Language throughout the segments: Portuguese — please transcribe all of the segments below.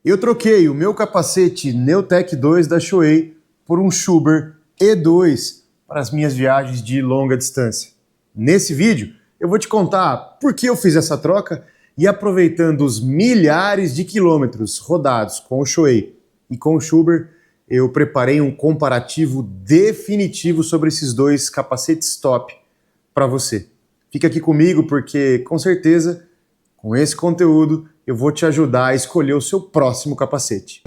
Eu troquei o meu capacete Neotech 2 da Shoei por um Schuber E2 para as minhas viagens de longa distância. Nesse vídeo eu vou te contar por que eu fiz essa troca e, aproveitando os milhares de quilômetros rodados com o Shoei e com o Schuber, eu preparei um comparativo definitivo sobre esses dois capacetes top para você. Fica aqui comigo porque, com certeza, com esse conteúdo, eu vou te ajudar a escolher o seu próximo capacete.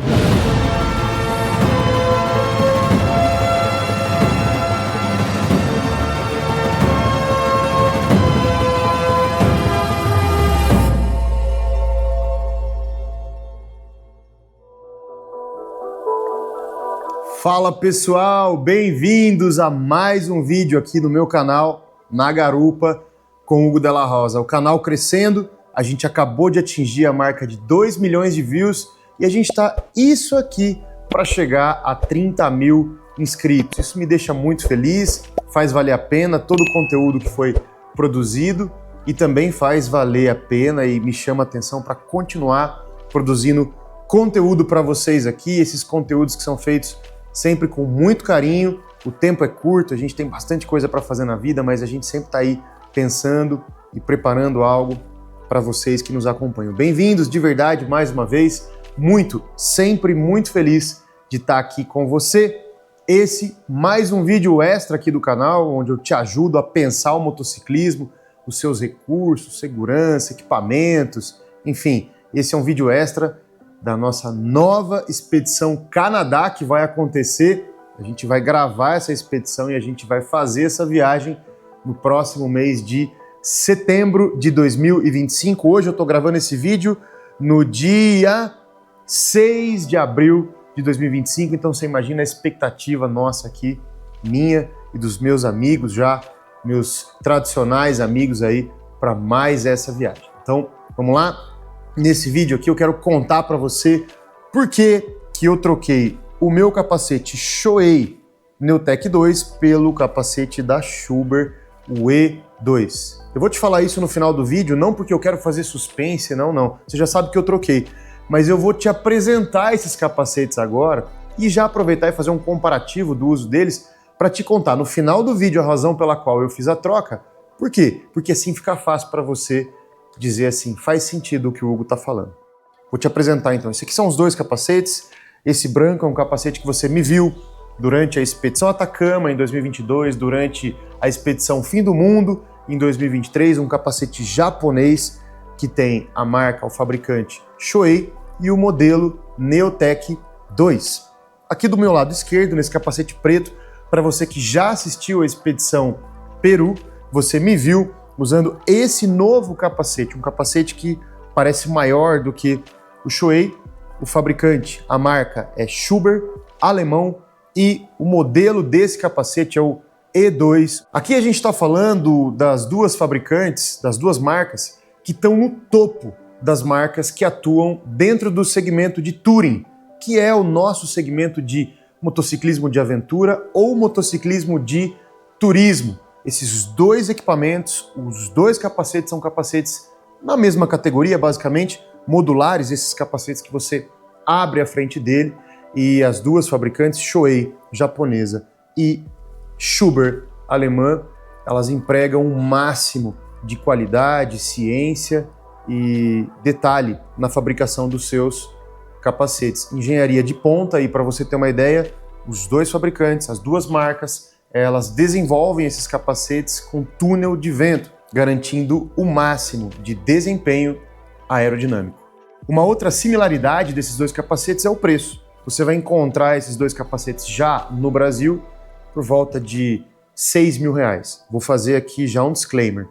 Fala pessoal, bem-vindos a mais um vídeo aqui no meu canal, Na Garupa, com Hugo Della Rosa. O canal crescendo, a gente acabou de atingir a marca de 2 milhões de views e a gente está isso aqui para chegar a 30 mil inscritos. Isso me deixa muito feliz, faz valer a pena todo o conteúdo que foi produzido e também faz valer a pena e me chama a atenção para continuar produzindo conteúdo para vocês aqui, esses conteúdos que são feitos sempre com muito carinho. O tempo é curto, a gente tem bastante coisa para fazer na vida, mas a gente sempre está aí pensando e preparando algo para vocês que nos acompanham. Bem-vindos de verdade mais uma vez, sempre muito feliz de estar aqui com você. Esse mais um vídeo extra aqui do canal, onde eu te ajudo a pensar o motociclismo, os seus recursos, segurança, equipamentos, enfim, esse é um vídeo extra da nossa nova expedição Canadá que vai acontecer. A gente vai gravar essa expedição e a gente vai fazer essa viagem no próximo mês de setembro de 2025. Hoje eu estou gravando esse vídeo no dia 6 de abril de 2025, então você imagina a expectativa nossa aqui, minha e dos meus amigos, já meus tradicionais amigos aí, para mais essa viagem. Então, vamos lá? Nesse vídeo aqui eu quero contar para você por que eu troquei o meu capacete Shoei Neotech 2 pelo capacete da Schuber, o E2. Eu vou te falar isso no final do vídeo, não porque eu quero fazer suspense, não. Você já sabe que eu troquei, mas eu vou te apresentar esses capacetes agora e já aproveitar e fazer um comparativo do uso deles para te contar no final do vídeo a razão pela qual eu fiz a troca. Por quê? Porque assim fica fácil para você dizer assim, faz sentido o que o Hugo está falando. Vou te apresentar então. Esses aqui são os dois capacetes. Esse branco é um capacete que você me viu durante a expedição Atacama em 2022, durante a expedição Fim do Mundo em 2023, um capacete japonês que tem a marca, o fabricante Shoei e o modelo Neotech 2. Aqui do meu lado esquerdo, nesse capacete preto, para você que já assistiu a expedição Peru, você me viu usando esse novo capacete, um capacete que parece maior do que o Shoei. O fabricante, a marca é Schuber, alemão, e o modelo desse capacete é o E2. Aqui a gente está falando das duas fabricantes, das duas marcas, que estão no topo das marcas que atuam dentro do segmento de touring, que é o nosso segmento de motociclismo de aventura ou motociclismo de turismo. Esses dois equipamentos, os dois capacetes são capacetes na mesma categoria, basicamente, modulares, esses capacetes que você abre a frente dele, e as duas fabricantes, Shoei, japonesa, e Schuber, alemã, elas empregam um máximo de qualidade, ciência e detalhe na fabricação dos seus capacetes. Engenharia de ponta, e para você ter uma ideia, os dois fabricantes, as duas marcas, elas desenvolvem esses capacetes com túnel de vento, garantindo o máximo de desempenho aerodinâmico. Uma outra similaridade desses dois capacetes é o preço. Você vai encontrar esses dois capacetes já no Brasil por volta de 6 mil reais. Vou fazer aqui já um disclaimer.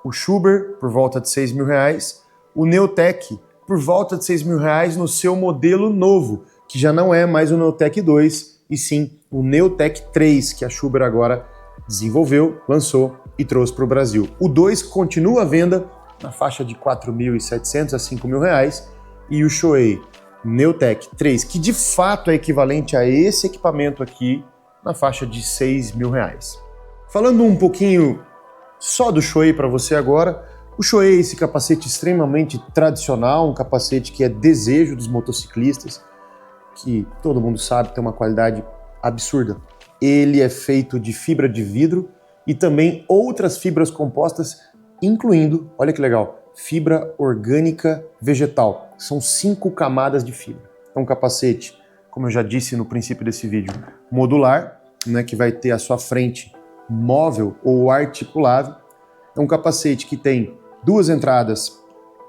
O Schuber por volta de 6 mil reais, o Neotech por volta de 6 mil reais no seu modelo novo, que já não é mais o Neotech 2, e sim o Neotech 3, que a Schuber agora desenvolveu, lançou e trouxe para o Brasil. O 2 continua à venda na faixa de 4.700 a 5 mil reais, e o Shoei Neotech 3, que de fato é equivalente a esse equipamento aqui, na faixa de 6 mil reais. Falando um pouquinho só do Shoei para você agora, O Shoei, esse capacete extremamente tradicional, um capacete que é desejo dos motociclistas, que todo mundo sabe tem uma qualidade absurda. Ele é feito de fibra de vidro e também outras fibras compostas, incluindo, olha que legal, fibra orgânica vegetal. São 5 camadas de fibra. É um capacete, como eu já disse no princípio desse vídeo, modular, né, que vai ter a sua frente móvel ou articulável. É um capacete que tem 2 entradas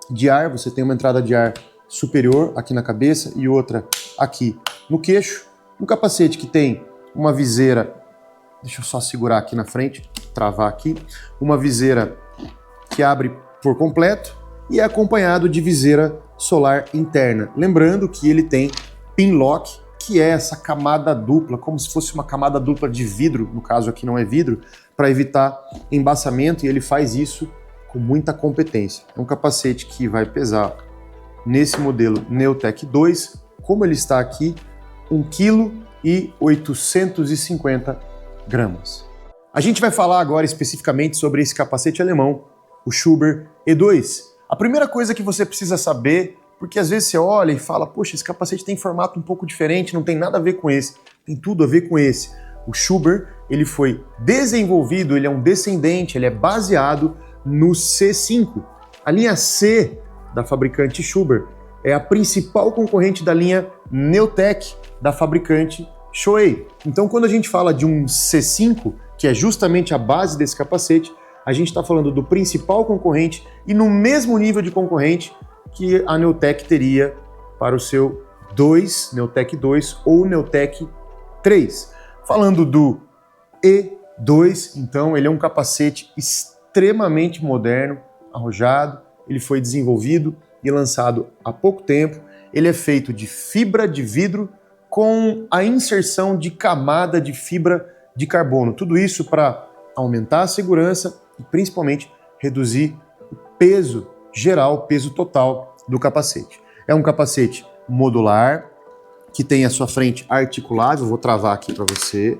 de ar, você tem uma entrada de ar superior aqui na cabeça e outra aqui no queixo. Um capacete que tem uma viseira, deixa eu só segurar aqui na frente, travar aqui, uma viseira que abre por completo e é acompanhado de viseira solar interna. Lembrando que ele tem pin lock, que é essa camada dupla, como se fosse uma camada dupla de vidro, no caso aqui não é vidro, para evitar embaçamento, e ele faz isso com muita competência. É um capacete que vai pesar, nesse modelo Neotec 2, como ele está aqui, 1,850 kg. A gente vai falar agora especificamente sobre esse capacete alemão, o Schuber E2. A primeira coisa que você precisa saber, porque às vezes você olha e fala, poxa, esse capacete tem formato um pouco diferente, não tem nada a ver com esse. Tem tudo a ver com esse. O Schuber, ele foi desenvolvido, ele é um descendente, ele é baseado no C5. A linha C da fabricante Schuber é a principal concorrente da linha Neotec, da fabricante Shoei. Então, quando a gente fala de um C5, que é justamente a base desse capacete, a gente está falando do principal concorrente e no mesmo nível de concorrente que a Neotec teria para o seu 2, Neotec 2 ou Neotec 3. Falando do E2, então, ele é um capacete extremamente moderno, arrojado, ele foi desenvolvido e lançado há pouco tempo. Ele é feito de fibra de vidro com a inserção de camada de fibra de carbono. Tudo isso para aumentar a segurança e principalmente reduzir o peso geral, o peso total do capacete. É um capacete modular que tem a sua frente articulável, vou travar aqui para você.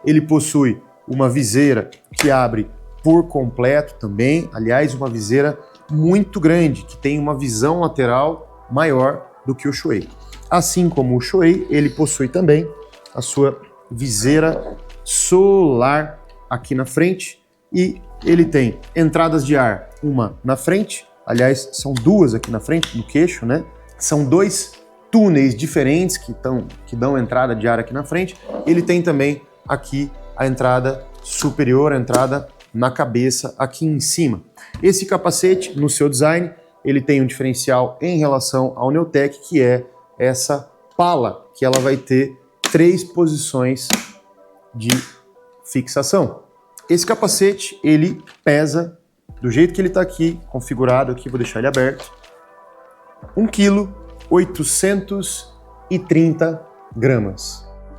Ele possui uma viseira que abre por completo também, aliás, uma viseira muito grande, que tem uma visão lateral maior do que o Shoei. Assim como o Shoei, ele possui também a sua viseira solar aqui na frente e ele tem entradas de ar, uma na frente, aliás, são 2 aqui na frente, no queixo, né? São 2 túneis diferentes que dão entrada de ar aqui na frente. Ele tem também aqui a entrada superior, a entrada na cabeça aqui em cima. Esse capacete, no seu design, ele tem um diferencial em relação ao Neotec, que é essa pala, que ela vai ter 3 posições de fixação. Esse capacete, ele pesa, do jeito que ele está aqui, configurado aqui, vou deixar ele aberto, 1,830 kg.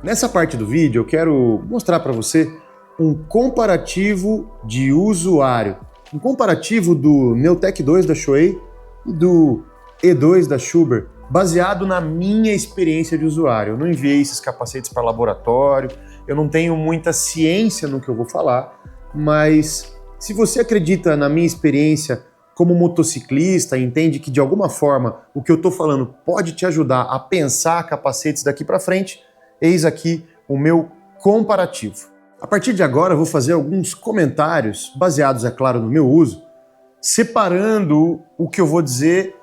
Nessa parte do vídeo, eu quero mostrar para você um comparativo de usuário, um comparativo do Neotec 2 da Shoei e do E2 da Schuber, baseado na minha experiência de usuário. Eu não enviei esses capacetes para laboratório, eu não tenho muita ciência no que eu vou falar, mas se você acredita na minha experiência como motociclista, entende que de alguma forma o que eu estou falando pode te ajudar a pensar capacetes daqui para frente, eis aqui o meu comparativo. A partir de agora eu vou fazer alguns comentários, baseados, é claro, no meu uso, separando o que eu vou dizer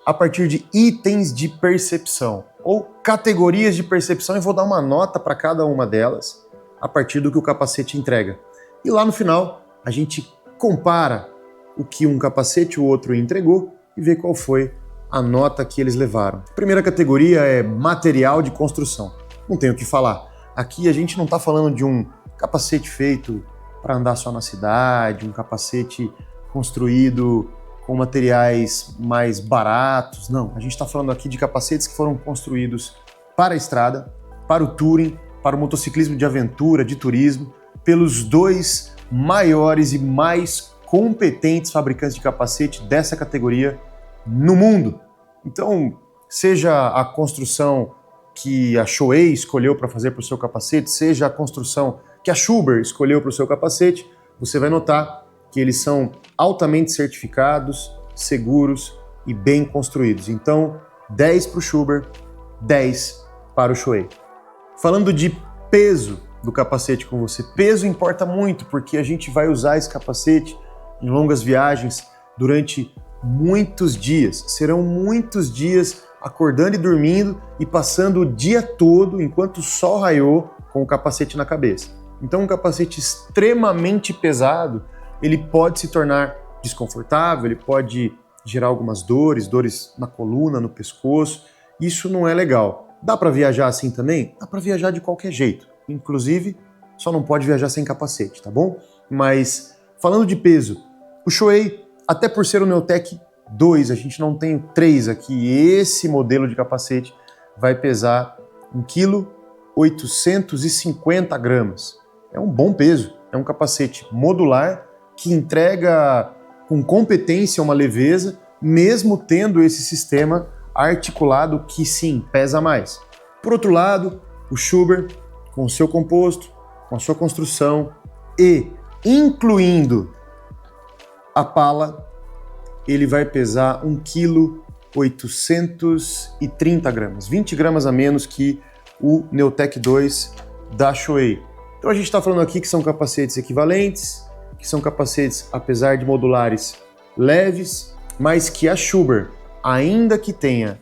a partir de itens de percepção, ou categorias de percepção, e vou dar uma nota para cada uma delas, a partir do que o capacete entrega. E lá no final, a gente compara o que um capacete e o outro entregou e vê qual foi a nota que eles levaram. A primeira categoria é material de construção. Não tenho o que falar. Aqui a gente não está falando de um capacete feito para andar só na cidade, um capacete construído com materiais mais baratos. Não, a gente está falando aqui de capacetes que foram construídos para a estrada, para o touring, para o motociclismo de aventura, de turismo, pelos 2 maiores e mais competentes fabricantes de capacete dessa categoria no mundo. Então, seja a construção que a Shoei escolheu para fazer para o seu capacete, seja a construção que a Schuber escolheu para o seu capacete, você vai notar que eles são altamente certificados, seguros e bem construídos. Então, 10 para o Schuber, 10 para o Shuei. Falando de peso do capacete com você, peso importa muito porque a gente vai usar esse capacete em longas viagens durante muitos dias. Serão muitos dias acordando e dormindo e passando o dia todo, enquanto o sol raiou, com o capacete na cabeça. Então, um capacete extremamente pesado, ele pode se tornar desconfortável, ele pode gerar algumas dores na coluna, no pescoço. Isso não é legal. Dá para viajar assim também? Dá para viajar de qualquer jeito. Inclusive, só não pode viajar sem capacete, tá bom? Mas, falando de peso, o Shuei, até por ser o Neotec 2, a gente não tem o 3 aqui, esse modelo de capacete vai pesar 1,850 kg. É um bom peso, é um capacete modular que entrega com competência uma leveza, mesmo tendo esse sistema articulado que sim, pesa mais. Por outro lado, o Schuber, com o seu composto, com a sua construção e incluindo a pala, ele vai pesar 1,830 kg, 20 gramas a menos que o Neotec 2 da Shuei. Então a gente está falando aqui que são capacetes equivalentes, que são capacetes, apesar de modulares, leves, mas que a Schuber, ainda que tenha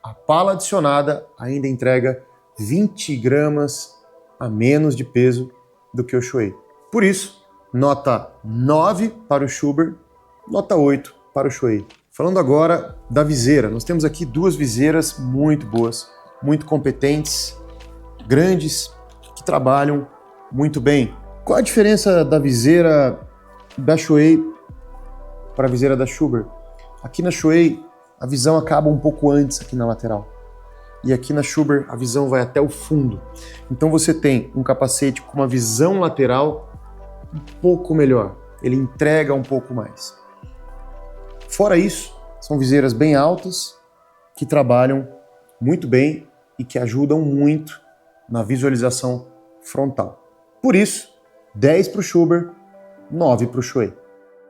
a pala adicionada, ainda entrega 20 gramas a menos de peso do que o Shuei. Por isso, nota 9 para o Schuber, nota 8 para o Shuei. Falando agora da viseira, nós temos aqui duas viseiras muito boas, muito competentes, grandes, que trabalham muito bem. Qual a diferença da viseira da Shuei para a viseira da Schuber? Aqui na Shuei, a visão acaba um pouco antes aqui na lateral. E aqui na Schuber, a visão vai até o fundo. Então você tem um capacete com uma visão lateral um pouco melhor. Ele entrega um pouco mais. Fora isso, são viseiras bem altas, que trabalham muito bem e que ajudam muito na visualização frontal. Por isso, 10 para o Schuber, 9 para o Shuei.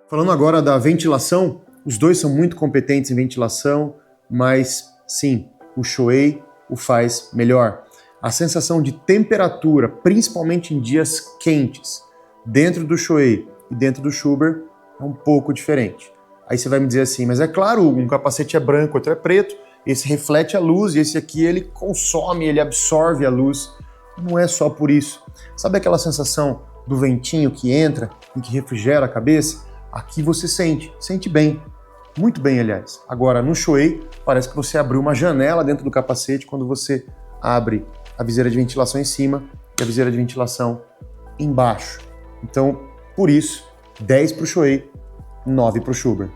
Falando agora da ventilação, os dois são muito competentes em ventilação, mas sim, o Shuei o faz melhor. A sensação de temperatura, principalmente em dias quentes, dentro do Shuei e dentro do Schuber, é um pouco diferente. Aí você vai me dizer assim, mas é claro, um capacete é branco, outro é preto, esse reflete a luz e esse aqui ele consome, ele absorve a luz. Não é só por isso. Sabe aquela sensação do ventinho que entra e que refrigera a cabeça? Aqui você sente bem, muito bem, aliás. Agora, no Shuei, parece que você abriu uma janela dentro do capacete quando você abre a viseira de ventilação em cima e a viseira de ventilação embaixo. Então, por isso, 10 para o Shuei, 9 para o Schuber.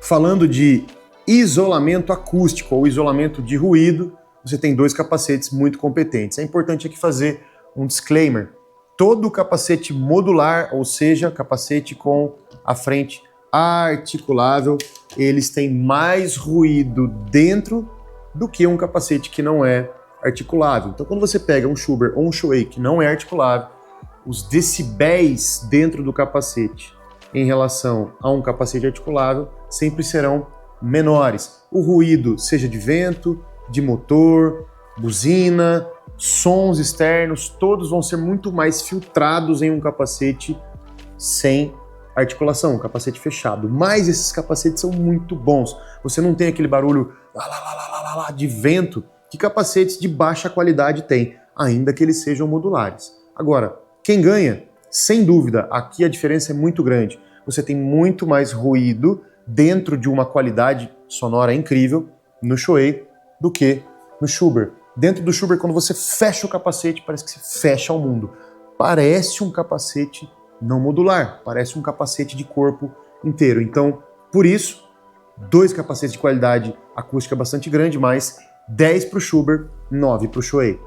Falando de isolamento acústico ou isolamento de ruído, você tem dois capacetes muito competentes. É importante aqui fazer um disclaimer. Todo capacete modular, ou seja, capacete com a frente articulável, eles têm mais ruído dentro do que um capacete que não é articulável. Então, quando você pega um Schuber ou um Shuei que não é articulável, os decibéis dentro do capacete em relação a um capacete articulável sempre serão menores. O ruído, seja de vento, de motor, buzina, sons externos, todos vão ser muito mais filtrados em um capacete sem articulação, um capacete fechado. Mas esses capacetes são muito bons. Você não tem aquele barulho de vento que capacetes de baixa qualidade têm, ainda que eles sejam modulares. Agora, quem ganha? Sem dúvida, aqui a diferença é muito grande. Você tem muito mais ruído dentro de uma qualidade sonora incrível no Shuei do que no Schuber. Dentro do Schuber, quando você fecha o capacete, parece que você fecha ao mundo. Parece um capacete não modular, parece um capacete de corpo inteiro. Então, por isso, dois capacetes de qualidade acústica bastante grande, mas 10 para o Schuber, 9 para o Shuei.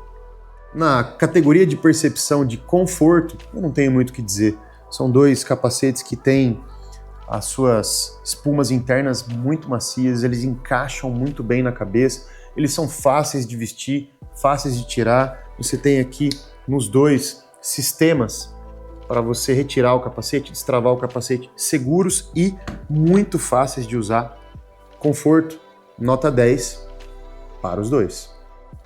Na categoria de percepção de conforto, eu não tenho muito o que dizer. São dois capacetes que têm as suas espumas internas muito macias, eles encaixam muito bem na cabeça, eles são fáceis de vestir, fáceis de tirar. Você tem aqui nos dois sistemas para você retirar o capacete, destravar o capacete, seguros e muito fáceis de usar. Conforto, nota 10 para os dois.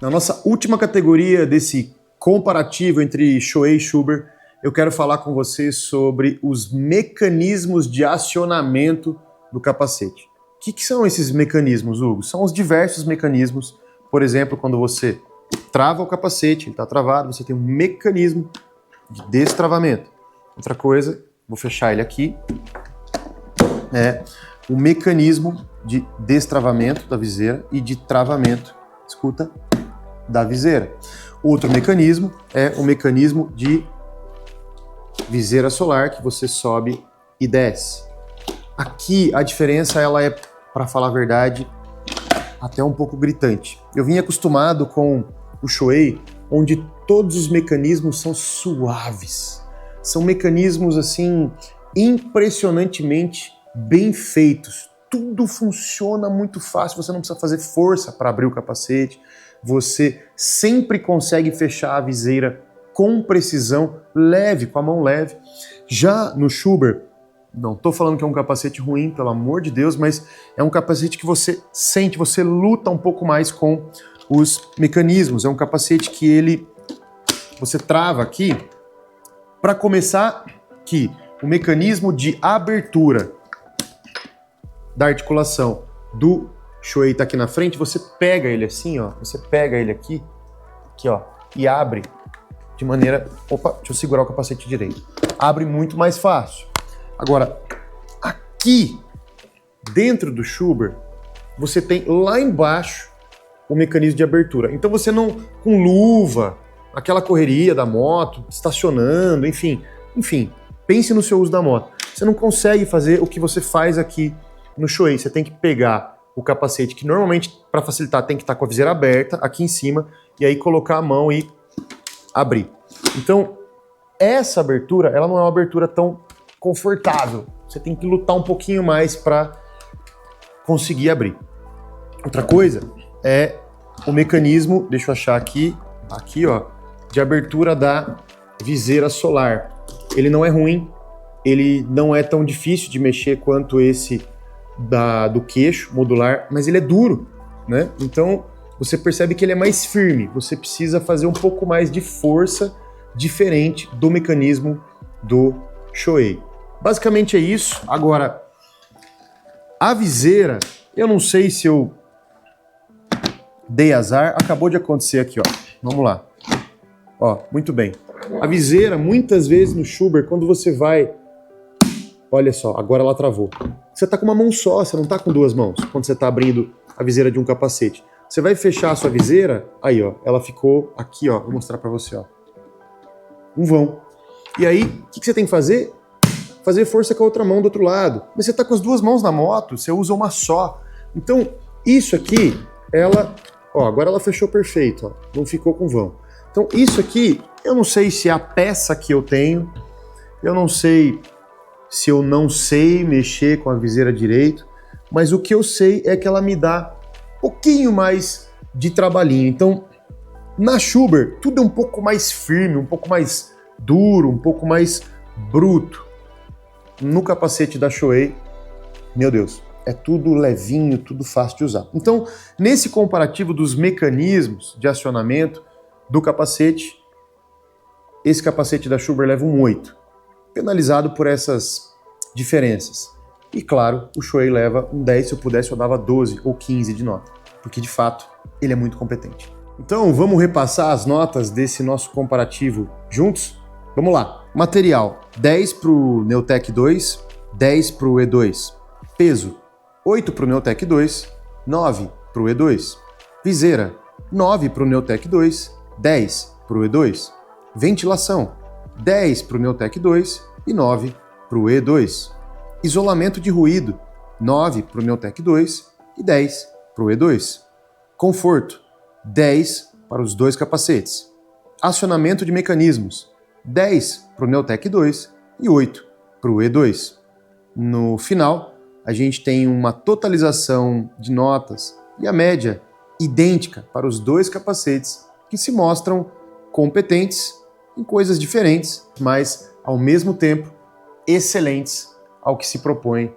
Na nossa última categoria desse comparativo entre Shoei e Schuber, eu quero falar com você sobre os mecanismos de acionamento do capacete. O que são esses mecanismos, Hugo? São os diversos mecanismos. Por exemplo, quando você trava o capacete, ele está travado, você tem um mecanismo de destravamento. Outra coisa, vou fechar ele aqui, é o mecanismo de destravamento da viseira e de travamento, escuta, da viseira. Outro mecanismo é o mecanismo de viseira solar, que você sobe e desce. Aqui a diferença ela é, para falar a verdade, até um pouco gritante. Eu vim acostumado com o Shoei, onde todos os mecanismos são suaves. São mecanismos assim impressionantemente bem feitos. Tudo funciona muito fácil, você não precisa fazer força para abrir o capacete. Você sempre consegue fechar a viseira com precisão, leve, com a mão leve. Já no Schuber, não estou falando que é um capacete ruim, pelo amor de Deus, mas é um capacete que você sente, você luta um pouco mais com os mecanismos. É um capacete que você trava aqui. Para começar, que o mecanismo de abertura da articulação do Shoei está aqui na frente, você pega ele assim, ó, você pega ele aqui, ó, e abre de maneira... Opa, deixa eu segurar o capacete direito. Abre muito mais fácil. Agora, aqui, dentro do Schuber, você tem lá embaixo o mecanismo de abertura. Então você não, com luva, aquela correria da moto, estacionando, enfim, pense no seu uso da moto. Você não consegue fazer o que você faz aqui no Shoei. Você tem que pegar o capacete, que normalmente, para facilitar, tem que estar com a viseira aberta aqui em cima, e aí colocar a mão e abrir. Então, essa abertura, ela não é uma abertura tão confortável. Você tem que lutar um pouquinho mais para conseguir abrir. Outra coisa é o mecanismo, deixa eu achar aqui, ó, de abertura da viseira solar. Ele não é ruim, ele não é tão difícil de mexer quanto esse do queixo modular, mas ele é duro, né? Então você percebe que ele é mais firme, você precisa fazer um pouco mais de força, diferente do mecanismo do Shoei. Basicamente é isso. Agora, a viseira, eu não sei se eu dei azar, acabou de acontecer aqui, ó. Vamos lá. Ó, muito bem. A viseira, muitas vezes no Schuber, quando você vai... Olha só, agora ela travou. Você tá com uma mão só, você não tá com duas mãos, quando você tá abrindo a viseira de um capacete. Você vai fechar a sua viseira, aí, ó, ela ficou aqui, ó, vou mostrar pra você, ó. Um vão. E aí, o que você tem que fazer? Fazer força com a outra mão do outro lado. Mas você tá com as duas mãos na moto, você usa uma só. Então, isso aqui, ó, agora ela fechou perfeito, ó, não ficou com vão. Então, isso aqui, eu não sei se é a peça que eu tenho, eu não sei se eu não sei mexer com a viseira direito, mas o que eu sei é que ela me dá um pouquinho mais de trabalhinho. Então, na Schuber, tudo é um pouco mais firme, um pouco mais duro, um pouco mais bruto. No capacete da Shoei, meu Deus, é tudo levinho, tudo fácil de usar. Então, nesse comparativo dos mecanismos de acionamento do capacete, esse capacete da Schuber leva um 8, penalizado por essas diferenças. E claro, o Shoei leva um 10, se eu pudesse eu dava 12 ou 15 de nota, porque de fato ele é muito competente. Então vamos repassar as notas desse nosso comparativo juntos? Vamos lá. Material, 10 para o Neotech 2, 10 para o E2. Peso, 8 para o Neotech 2, 9 para o E2. Viseira, 9 para o Neotech 2, 10 para o E2. Ventilação, 10 para o Neotech 2 e 9 para o E2. Isolamento de ruído, 9 para o Neotech 2 e 10 para o E2. Conforto, 10 para os dois capacetes. Acionamento de mecanismos, 10 para o Neotech 2 e 8 para o E2. No final, a gente tem uma totalização de notas e a média idêntica para os dois capacetes que se mostram competentes em coisas diferentes, mas ao mesmo tempo, excelentes ao que se propõe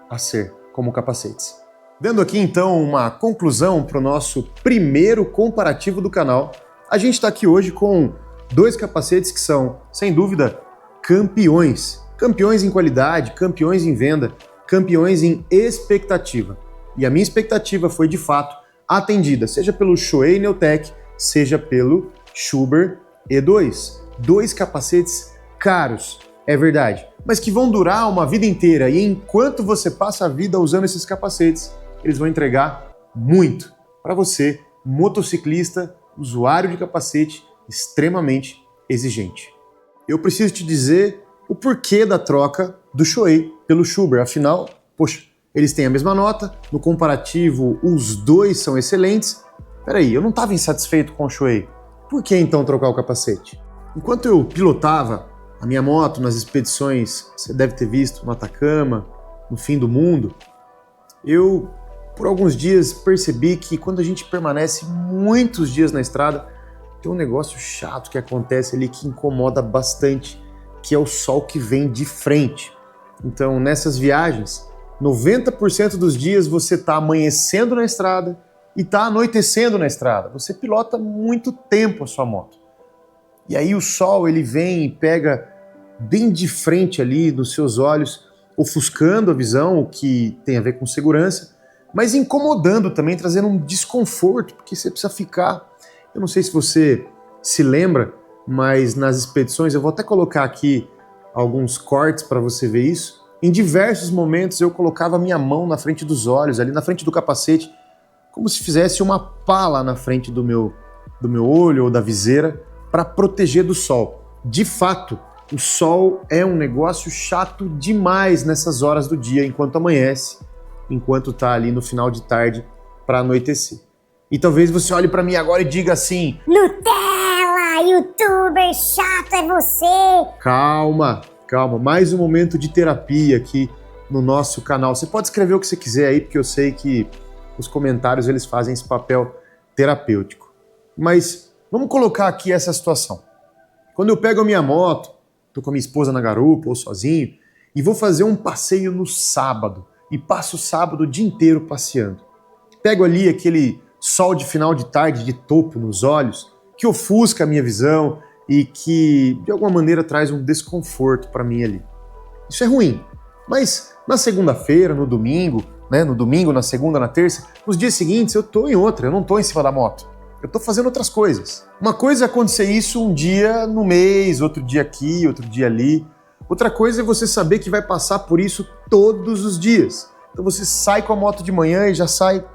a ser como capacetes. Dando aqui então uma conclusão para o nosso primeiro comparativo do canal, a gente está aqui hoje com dois capacetes que são, sem dúvida, campeões. Campeões em qualidade, campeões em venda, campeões em expectativa. E a minha expectativa foi, de fato, atendida, seja pelo Shuei Neotech, seja pelo Schuber E2. Dois capacetes caros, é verdade, mas que vão durar uma vida inteira. E enquanto você passa a vida usando esses capacetes, eles vão entregar muito para você, motociclista, usuário de capacete, extremamente exigente. Eu preciso te dizer o porquê da troca do Shuei pelo Schuber. Afinal, poxa, eles têm a mesma nota, no comparativo os dois são excelentes. Peraí, eu não estava insatisfeito com o Shuei. Por que então trocar o capacete? Enquanto eu pilotava a minha moto nas expedições, você deve ter visto, no Atacama, no fim do mundo, eu, por alguns dias, percebi que quando a gente permanece muitos dias na estrada, tem um negócio chato que acontece ali que incomoda bastante, que é o sol que vem de frente. Então, nessas viagens, 90% dos dias você está amanhecendo na estrada e está anoitecendo na estrada. Você pilota muito tempo a sua moto. E aí o sol ele vem e pega bem de frente ali nos seus olhos, ofuscando a visão, o que tem a ver com segurança, mas incomodando também, trazendo um desconforto, porque você precisa ficar... Eu não sei se você se lembra, mas nas expedições, eu vou até colocar aqui alguns cortes para você ver isso. Em diversos momentos eu colocava a minha mão na frente dos olhos, ali na frente do capacete, como se fizesse uma pala na frente do meu olho ou da viseira para proteger do sol. De fato, o sol é um negócio chato demais nessas horas do dia, enquanto amanhece, enquanto está ali no final de tarde para anoitecer. E talvez você olhe para mim agora e diga assim: Nutella, youtuber chato é você! Calma, calma, mais um momento de terapia aqui no nosso canal. Você pode escrever o que você quiser aí, porque eu sei que os comentários eles fazem esse papel terapêutico. Mas vamos colocar aqui essa situação. Quando eu pego a minha moto, tô com a minha esposa na garupa ou sozinho, e vou fazer um passeio no sábado, e passo o sábado o dia inteiro passeando. Pego ali aquele sol de final de tarde de topo nos olhos, que ofusca a minha visão e que de alguma maneira traz um desconforto para mim ali. Isso é ruim, mas na segunda-feira, no domingo, na segunda, na terça, nos dias seguintes eu tô em outra, eu não tô em cima da moto. Eu tô fazendo outras coisas. Uma coisa é acontecer isso um dia no mês, outro dia aqui, outro dia ali. Outra coisa é você saber que vai passar por isso todos os dias. Então você sai com a moto de manhã e já sai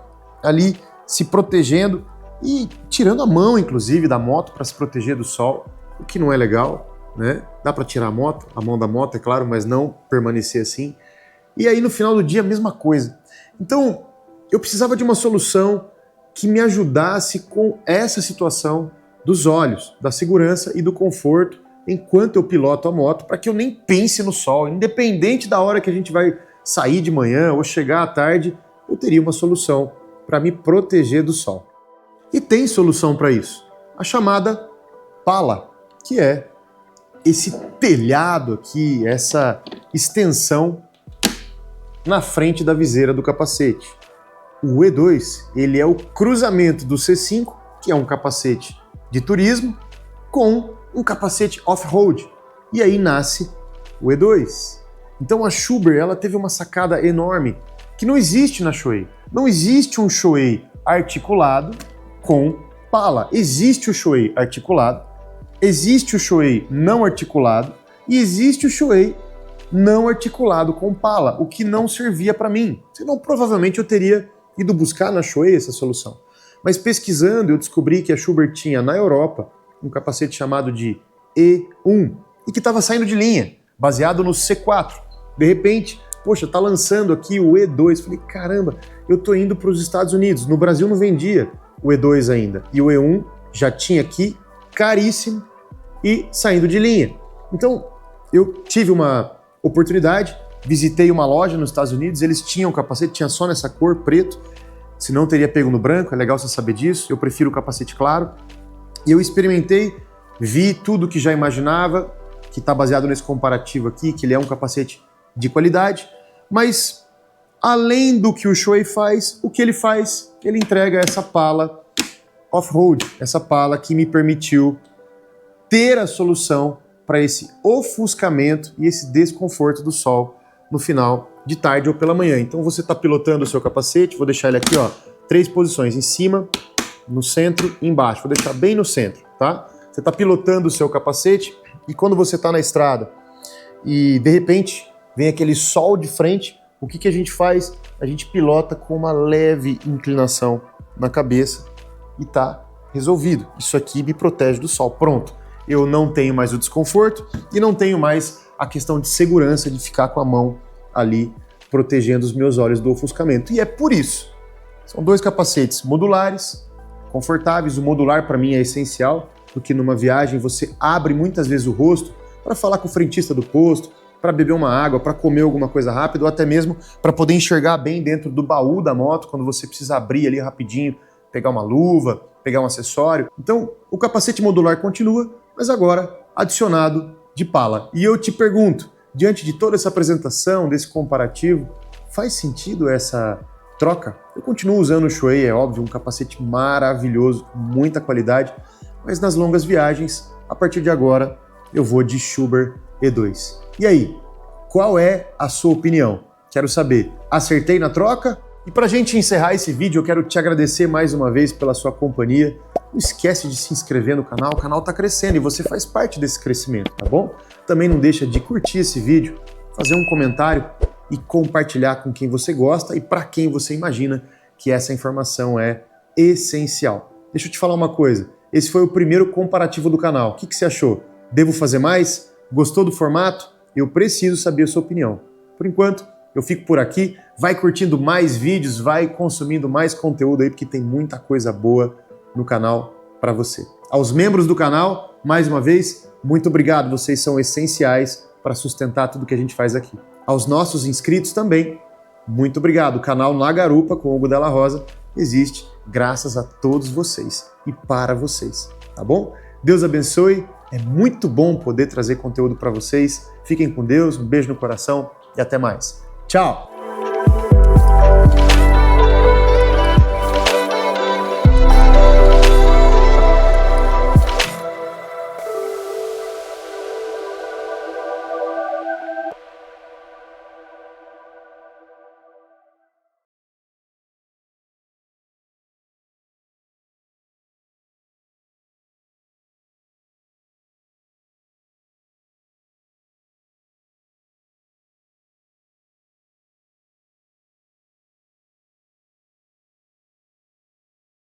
ali se protegendo e tirando a mão, inclusive, da moto para se proteger do sol, o que não é legal, né? Dá para tirar a mão da moto, é claro, mas não permanecer assim. E aí no final do dia a mesma coisa. Então eu precisava de uma solução que me ajudasse com essa situação dos olhos, da segurança e do conforto enquanto eu piloto a moto, para que eu nem pense no sol, independente da hora que a gente vai sair de manhã ou chegar à tarde, eu teria uma solução para me proteger do sol. E tem solução para isso, a chamada pala, que é esse telhado aqui, essa extensão na frente da viseira do capacete. O E2, ele é o cruzamento do C5, que é um capacete de turismo, com um capacete off-road. E aí nasce o E2. Então a Schuber, ela teve uma sacada enorme que não existe na Shuei. Não existe um Shuei articulado com pala. Existe o Shuei articulado, existe o Shuei não articulado e existe o Shuei não articulado com pala, o que não servia para mim. Senão provavelmente eu teria ido buscar na Shuei essa solução. Mas pesquisando eu descobri que a Schuber tinha na Europa um capacete chamado de E1 e que estava saindo de linha, baseado no C4. De repente, poxa, tá lançando aqui o E2. Falei, caramba, eu tô indo para os Estados Unidos. No Brasil não vendia o E2 ainda. E o E1 já tinha aqui, caríssimo e saindo de linha. Então, eu tive uma oportunidade, visitei uma loja nos Estados Unidos, eles tinham o capacete, tinha só nessa cor, preto, senão teria pego no branco, é legal você saber disso, eu prefiro o capacete claro. E eu experimentei, vi tudo que já imaginava, que está baseado nesse comparativo aqui, que ele é um capacete de qualidade, mas além do que o Shuei faz, o que ele faz? Ele entrega essa pala off-road, essa pala que me permitiu ter a solução para esse ofuscamento e esse desconforto do sol no final de tarde ou pela manhã. Então você está pilotando o seu capacete, vou deixar ele aqui, ó, 3 posições, em cima, no centro e embaixo, vou deixar bem no centro, tá? Você está pilotando o seu capacete e quando você está na estrada e de repente vem aquele sol de frente, o que a gente faz? A gente pilota com uma leve inclinação na cabeça e tá resolvido. Isso aqui me protege do sol. Pronto. Eu não tenho mais o desconforto e não tenho mais a questão de segurança de ficar com a mão ali protegendo os meus olhos do ofuscamento. E é por isso. São 2 capacetes modulares, confortáveis. O modular para mim é essencial, porque numa viagem você abre muitas vezes o rosto para falar com o frentista do posto, para beber uma água, para comer alguma coisa rápido, ou até mesmo para poder enxergar bem dentro do baú da moto, quando você precisa abrir ali rapidinho, pegar uma luva, pegar um acessório. Então, o capacete modular continua, mas agora adicionado de pala. E eu te pergunto, diante de toda essa apresentação, desse comparativo, faz sentido essa troca? Eu continuo usando o Shuei, é óbvio, um capacete maravilhoso, com muita qualidade, mas nas longas viagens, a partir de agora, eu vou de Schuber E2. E aí, qual é a sua opinião? Quero saber, acertei na troca? E pra gente encerrar esse vídeo, eu quero te agradecer mais uma vez pela sua companhia. Não esquece de se inscrever no canal, o canal tá crescendo e você faz parte desse crescimento, tá bom? Também não deixa de curtir esse vídeo, fazer um comentário e compartilhar com quem você gosta e para quem você imagina que essa informação é essencial. Deixa eu te falar uma coisa, esse foi o primeiro comparativo do canal. O que você achou? Devo fazer mais? Gostou do formato? Eu preciso saber a sua opinião. Por enquanto, eu fico por aqui. Vai curtindo mais vídeos, vai consumindo mais conteúdo aí, porque tem muita coisa boa no canal para você. Aos membros do canal, mais uma vez, muito obrigado. Vocês são essenciais para sustentar tudo que a gente faz aqui. Aos nossos inscritos também, muito obrigado. O canal Na Garupa com Hugo Della Rosa existe graças a todos vocês e para vocês, tá bom? Deus abençoe. É muito bom poder trazer conteúdo para vocês. Fiquem com Deus, um beijo no coração e até mais. Tchau!